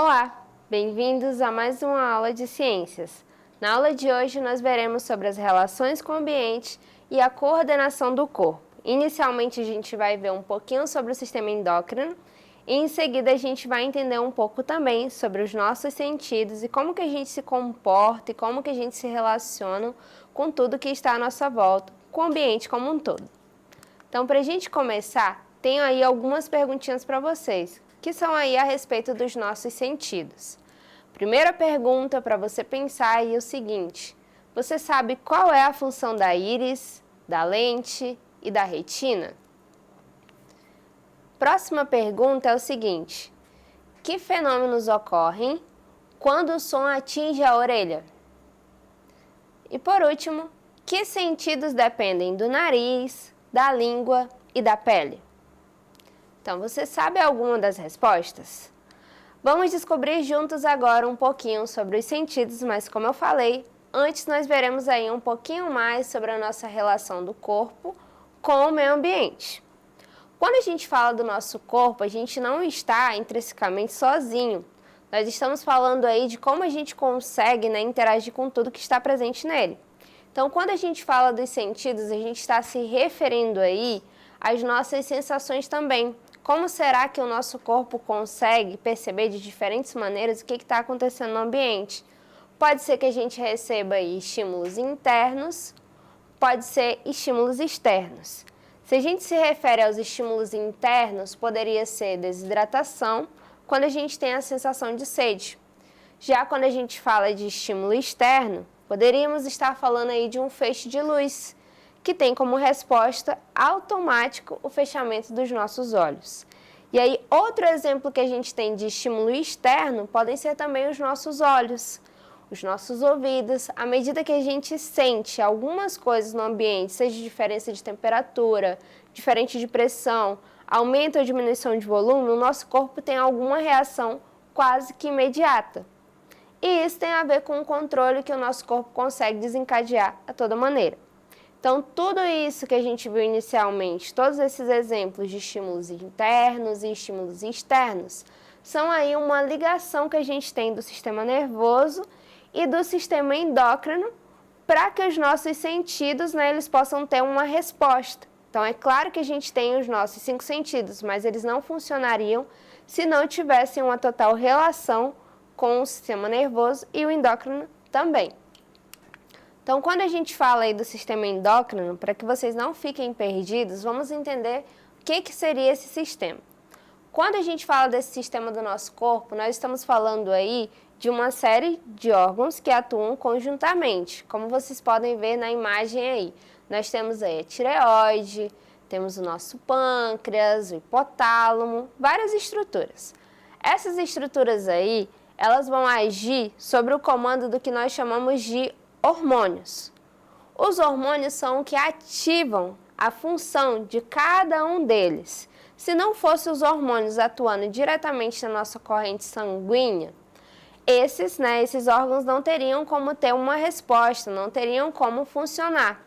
Olá, bem-vindos a mais uma aula de ciências. Na aula de hoje nós veremos sobre as relações com o ambiente e a coordenação do corpo. Inicialmente a gente vai ver um pouquinho sobre o sistema endócrino e em seguida a gente vai entender um pouco também sobre os nossos sentidos e como que a gente se comporta e como que a gente se relaciona com tudo que está à nossa volta, com o ambiente como um todo. Então, para a gente começar, tenho aí algumas perguntinhas para vocês, que são aí a respeito dos nossos sentidos. Primeira pergunta para você pensar aí é o seguinte: você sabe qual é a função da íris, da lente e da retina? Próxima pergunta é o seguinte: que fenômenos ocorrem quando o som atinge a orelha? E por último, que sentidos dependem do nariz, da língua e da pele? Então, você sabe alguma das respostas? Vamos descobrir juntos agora um pouquinho sobre os sentidos, mas como eu falei, antes nós veremos aí um pouquinho mais sobre a nossa relação do corpo com o meio ambiente. Quando a gente fala do nosso corpo, a gente não está intrinsecamente sozinho. Nós estamos falando aí de como a gente consegue, interagir com tudo que está presente nele. Então, quando a gente fala dos sentidos, a gente está se referindo aí às nossas sensações também. Como será que o nosso corpo consegue perceber de diferentes maneiras o que está acontecendo no ambiente? Pode ser que a gente receba aí estímulos internos, pode ser estímulos externos. Se a gente se refere aos estímulos internos, poderia ser desidratação, quando a gente tem a sensação de sede. Já quando a gente fala de estímulo externo, poderíamos estar falando aí de um feixe de luz, que tem como resposta automático o fechamento dos nossos olhos. E aí, outro exemplo que a gente tem de estímulo externo podem ser também os nossos olhos, os nossos ouvidos. À medida que a gente sente algumas coisas no ambiente, seja diferença de temperatura, diferente de pressão, aumento ou diminuição de volume, o nosso corpo tem alguma reação quase que imediata. E isso tem a ver com o controle que o nosso corpo consegue desencadear a toda maneira. Então, tudo isso que a gente viu inicialmente, todos esses exemplos de estímulos internos e estímulos externos, são aí uma ligação que a gente tem do sistema nervoso e do sistema endócrino para que os nossos sentidos, eles possam ter uma resposta. Então, é claro que a gente tem os nossos 5 sentidos, mas eles não funcionariam se não tivessem uma total relação com o sistema nervoso e o endócrino também. Então, quando a gente fala aí do sistema endócrino, para que vocês não fiquem perdidos, vamos entender o que seria esse sistema. Quando a gente fala desse sistema do nosso corpo, nós estamos falando aí de uma série de órgãos que atuam conjuntamente, como vocês podem ver na imagem aí. Nós temos aí a tireoide, temos o nosso pâncreas, o hipotálamo, várias estruturas. Essas estruturas aí, elas vão agir sobre o comando do que nós chamamos de hormônios. Os hormônios são o que ativam a função de cada um deles. Se não fossem os hormônios atuando diretamente na nossa corrente sanguínea, esses órgãos não teriam como ter uma resposta, não teriam como funcionar.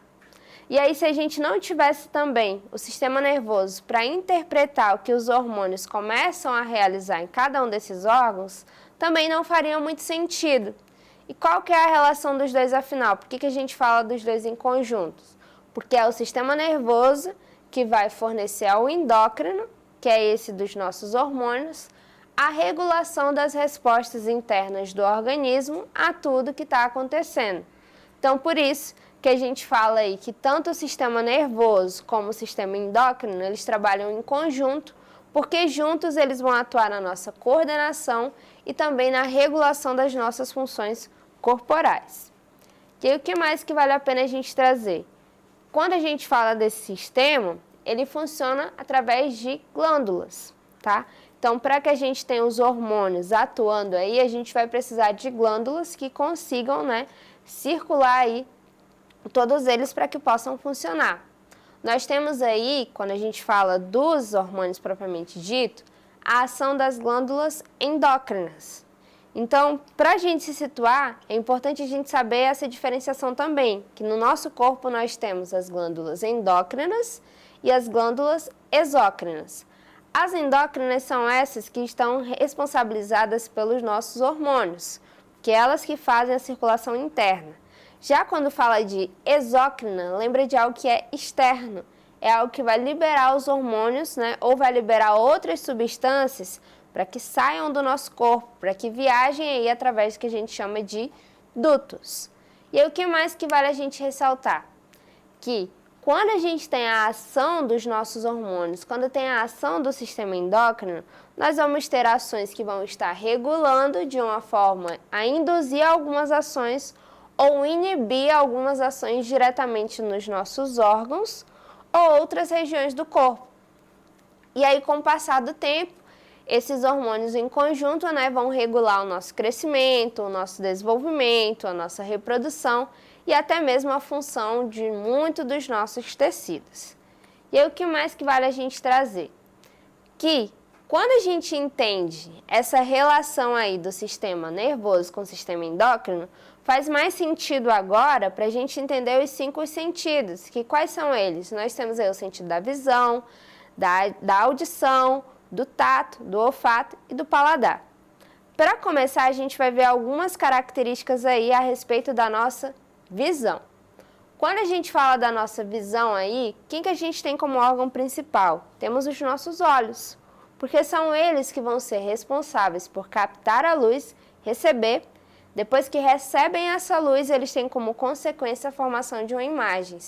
E aí, se a gente não tivesse também o sistema nervoso para interpretar o que os hormônios começam a realizar em cada um desses órgãos, também não faria muito sentido. E qual que é a relação dos dois, afinal? Por que a gente fala dos dois em conjuntos? Porque é o sistema nervoso que vai fornecer ao endócrino, que é esse dos nossos hormônios, a regulação das respostas internas do organismo a tudo que está acontecendo. Então, por isso que a gente fala aí que tanto o sistema nervoso como o sistema endócrino, eles trabalham em conjunto, porque juntos eles vão atuar na nossa coordenação e também na regulação das nossas funções corporais. E o que mais que vale a pena a gente trazer? Quando a gente fala desse sistema, ele funciona através de glândulas, tá? Então, para que a gente tenha os hormônios atuando aí, a gente vai precisar de glândulas que consigam, circular aí todos eles para que possam funcionar. Nós temos aí, quando a gente fala dos hormônios propriamente dito, a ação das glândulas endócrinas. Então, para a gente se situar, é importante a gente saber essa diferenciação também, que no nosso corpo nós temos as glândulas endócrinas e as glândulas exócrinas. As endócrinas são essas que estão responsabilizadas pelos nossos hormônios, que elas que fazem a circulação interna. Já quando fala de exócrina, lembra de algo que é externo, é algo que vai liberar os hormônios, né, ou vai liberar outras substâncias para que saiam do nosso corpo, para que viajem aí através do que a gente chama de dutos. E aí, o que mais que vale a gente ressaltar? Que quando a gente tem a ação dos nossos hormônios, quando tem a ação do sistema endócrino, nós vamos ter ações que vão estar regulando de uma forma a induzir algumas ações ou inibir algumas ações diretamente nos nossos órgãos ou outras regiões do corpo. E aí, com o passar do tempo, esses hormônios em conjunto, né, vão regular o nosso crescimento, o nosso desenvolvimento, a nossa reprodução e até mesmo a função de muitos dos nossos tecidos. E aí, o que mais que vale a gente trazer? Que quando a gente entende essa relação aí do sistema nervoso com o sistema endócrino, faz mais sentido agora para a gente entender os 5 sentidos, que quais são eles? Nós temos aí o sentido da visão, da audição, do tato, do olfato e do paladar. Para começar, a gente vai ver algumas características aí a respeito da nossa visão. Quando a gente fala da nossa visão aí, quem que a gente tem como órgão principal? Temos os nossos olhos, porque são eles que vão ser responsáveis por captar a luz, receber. Depois que recebem essa luz, eles têm como consequência a formação de uma imagem.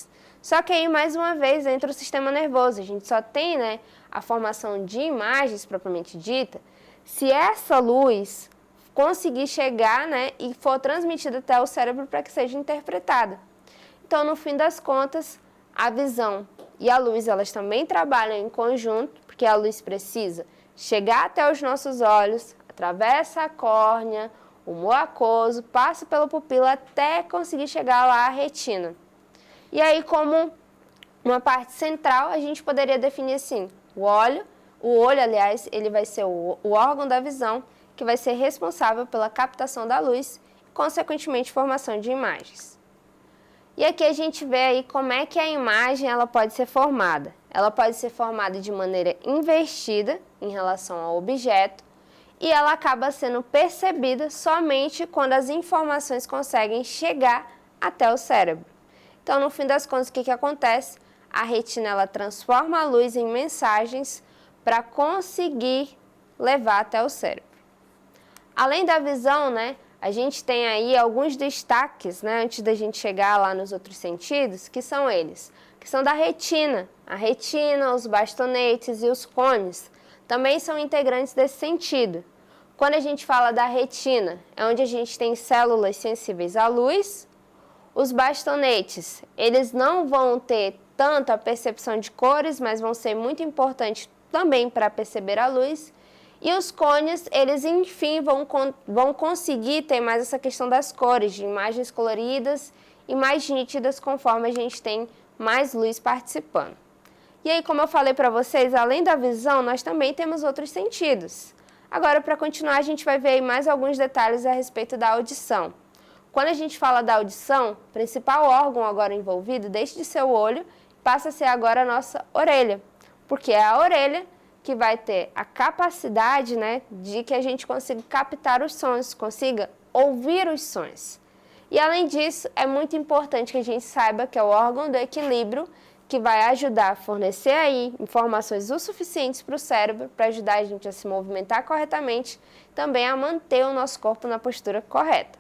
Só que aí, mais uma vez, entra o sistema nervoso. A gente só tem, né, a formação de imagens, propriamente dita, se essa luz conseguir chegar, né, e for transmitida até o cérebro para que seja interpretada. Então, no fim das contas, a visão e a luz, elas também trabalham em conjunto, porque a luz precisa chegar até os nossos olhos, atravessa a córnea, o mucoso, passa pela pupila até conseguir chegar lá à retina. E aí, como uma parte central, a gente poderia definir assim, o olho, aliás, ele vai ser o órgão da visão, que vai ser responsável pela captação da luz e, consequentemente, formação de imagens. E aqui a gente vê aí como é que a imagem ela pode ser formada. Ela pode ser formada de maneira invertida em relação ao objeto, e ela acaba sendo percebida somente quando as informações conseguem chegar até o cérebro. Então, no fim das contas, o que acontece? A retina ela transforma a luz em mensagens para conseguir levar até o cérebro. Além da visão, né, a gente tem aí alguns destaques, né, antes da gente chegar lá nos outros sentidos, que são eles, que são da retina. A retina, os bastonetes e os cones também são integrantes desse sentido. Quando a gente fala da retina, é onde a gente tem células sensíveis à luz. Os bastonetes, eles não vão ter tanto a percepção de cores, mas vão ser muito importantes também para perceber a luz. E os cones, eles enfim vão conseguir ter mais essa questão das cores, de imagens coloridas e mais nítidas conforme a gente tem mais luz participando. E aí, como eu falei para vocês, além da visão, nós também temos outros sentidos. Agora, para continuar, a gente vai ver aí mais alguns detalhes a respeito da audição. Quando a gente fala da audição, o principal órgão agora envolvido, deixa de ser o olho, passa a ser agora a nossa orelha, porque é a orelha que vai ter a capacidade, né, de que a gente consiga captar os sons, consiga ouvir os sons. E além disso, é muito importante que a gente saiba que é o órgão do equilíbrio que vai ajudar a fornecer aí informações o suficientes para o cérebro, para ajudar a gente a se movimentar corretamente, também a manter o nosso corpo na postura correta.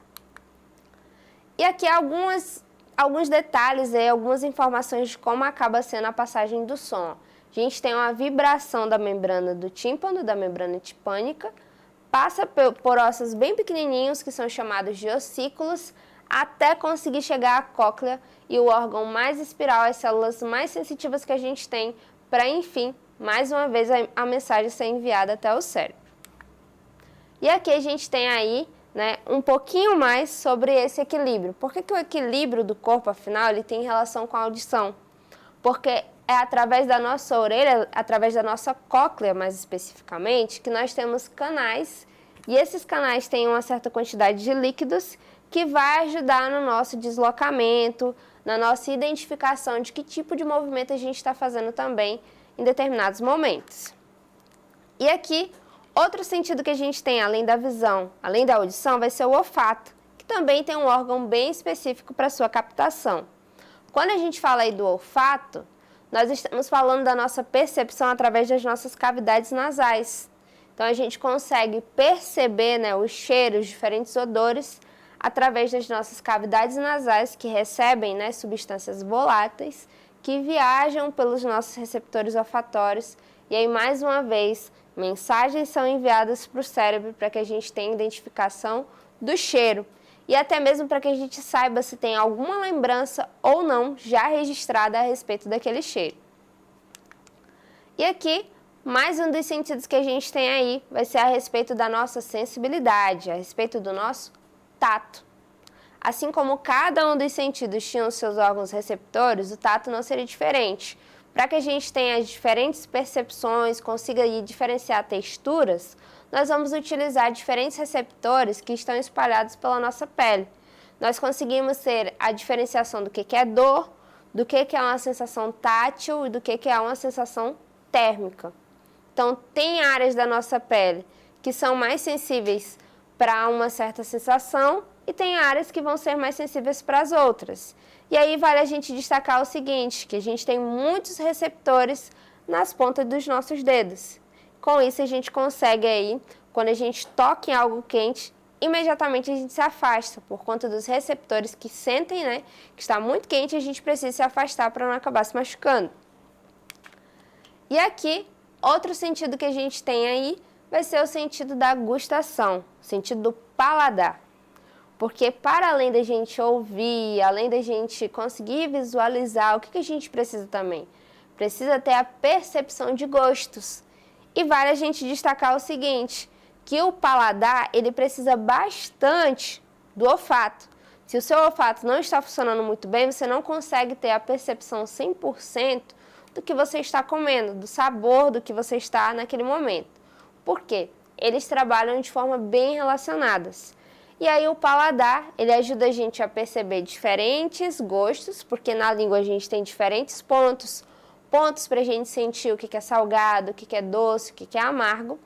E aqui alguns detalhes, algumas informações de como acaba sendo a passagem do som. A gente tem uma vibração da membrana do tímpano, da membrana timpânica, passa por ossos bem pequenininhos, que são chamados de ossículos, até conseguir chegar à cóclea e o órgão mais espiral, as células mais sensitivas que a gente tem, para, enfim, mais uma vez a mensagem ser enviada até o cérebro. E aqui a gente tem aí, né, um pouquinho mais sobre esse equilíbrio. Por que o equilíbrio do corpo, afinal, ele tem relação com a audição? Porque é através da nossa orelha, através da nossa cóclea, mais especificamente, que nós temos canais, e esses canais têm uma certa quantidade de líquidos que vai ajudar no nosso deslocamento, na nossa identificação de que tipo de movimento a gente está fazendo também em determinados momentos. E aqui, outro sentido que a gente tem, além da visão, além da audição, vai ser o olfato, que também tem um órgão bem específico para sua captação. Quando a gente fala aí do olfato, nós estamos falando da nossa percepção através das nossas cavidades nasais. Então, a gente consegue perceber, né, os cheiros, diferentes odores, através das nossas cavidades nasais, que recebem, né, substâncias voláteis, que viajam pelos nossos receptores olfatórios. E aí, mais uma vez, mensagens são enviadas para o cérebro para que a gente tenha identificação do cheiro. E até mesmo para que a gente saiba se tem alguma lembrança ou não já registrada a respeito daquele cheiro. E aqui, mais um dos sentidos que a gente tem aí vai ser a respeito da nossa sensibilidade, a respeito do nosso tato. Assim como cada um dos sentidos tinha os seus órgãos receptores, o tato não seria diferente. Para que a gente tenha as diferentes percepções, consiga aí diferenciar texturas, nós vamos utilizar diferentes receptores que estão espalhados pela nossa pele. Nós conseguimos ter a diferenciação do que é dor, do que é uma sensação tátil e do que é uma sensação térmica. Então, tem áreas da nossa pele que são mais sensíveis para uma certa sensação e tem áreas que vão ser mais sensíveis para as outras. E aí vale a gente destacar o seguinte, que a gente tem muitos receptores nas pontas dos nossos dedos. Com isso, a gente consegue aí, quando a gente toca em algo quente, imediatamente a gente se afasta, por conta dos receptores que sentem, né, que está muito quente, a gente precisa se afastar para não acabar se machucando. E aqui, outro sentido que a gente tem aí vai ser o sentido da gustação, o sentido do paladar. Porque para além da gente ouvir, além da gente conseguir visualizar, o que a gente precisa também? Precisa ter a percepção de gostos. E vale a gente destacar o seguinte, que o paladar, ele precisa bastante do olfato. Se o seu olfato não está funcionando muito bem, você não consegue ter a percepção 100% do que você está comendo, do sabor do que você está naquele momento. Por quê? Eles trabalham de forma bem relacionadas. E aí o paladar, ele ajuda a gente a perceber diferentes gostos, porque na língua a gente tem diferentes pontos para a gente sentir o que é salgado, o que é doce, o que é amargo.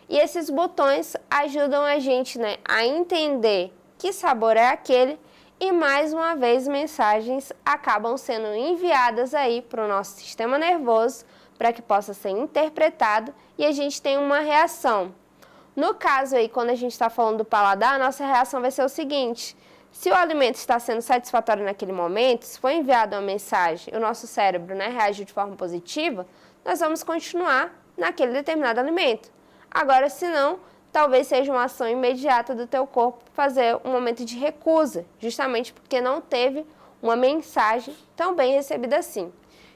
E esses botões ajudam a gente, né, a entender que sabor é aquele e, mais uma vez, mensagens acabam sendo enviadas aí para o nosso sistema nervoso para que possa ser interpretado e a gente tem uma reação. No caso aí, quando a gente está falando do paladar, a nossa reação vai ser o seguinte: se o alimento está sendo satisfatório naquele momento, se foi enviada uma mensagem e o nosso cérebro, né, reagiu de forma positiva, nós vamos continuar naquele determinado alimento. Agora, se não, talvez seja uma ação imediata do teu corpo fazer um momento de recusa, justamente porque não teve uma mensagem tão bem recebida assim.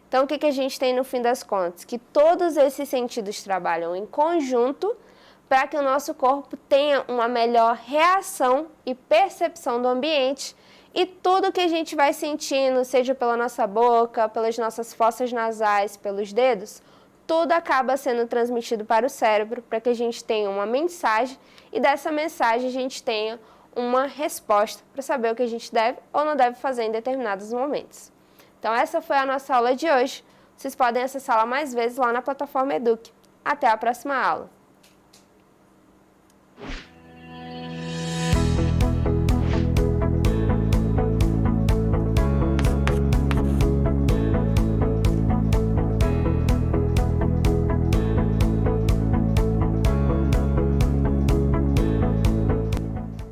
Então, o que a gente tem no fim das contas? Que todos esses sentidos trabalham em conjunto para que o nosso corpo tenha uma melhor reação e percepção do ambiente e tudo que a gente vai sentindo, seja pela nossa boca, pelas nossas fossas nasais, pelos dedos, tudo acaba sendo transmitido para o cérebro para que a gente tenha uma mensagem e dessa mensagem a gente tenha uma resposta para saber o que a gente deve ou não deve fazer em determinados momentos. Então essa foi a nossa aula de hoje. Vocês podem acessá-la mais vezes lá na plataforma Eduque. Até a próxima aula!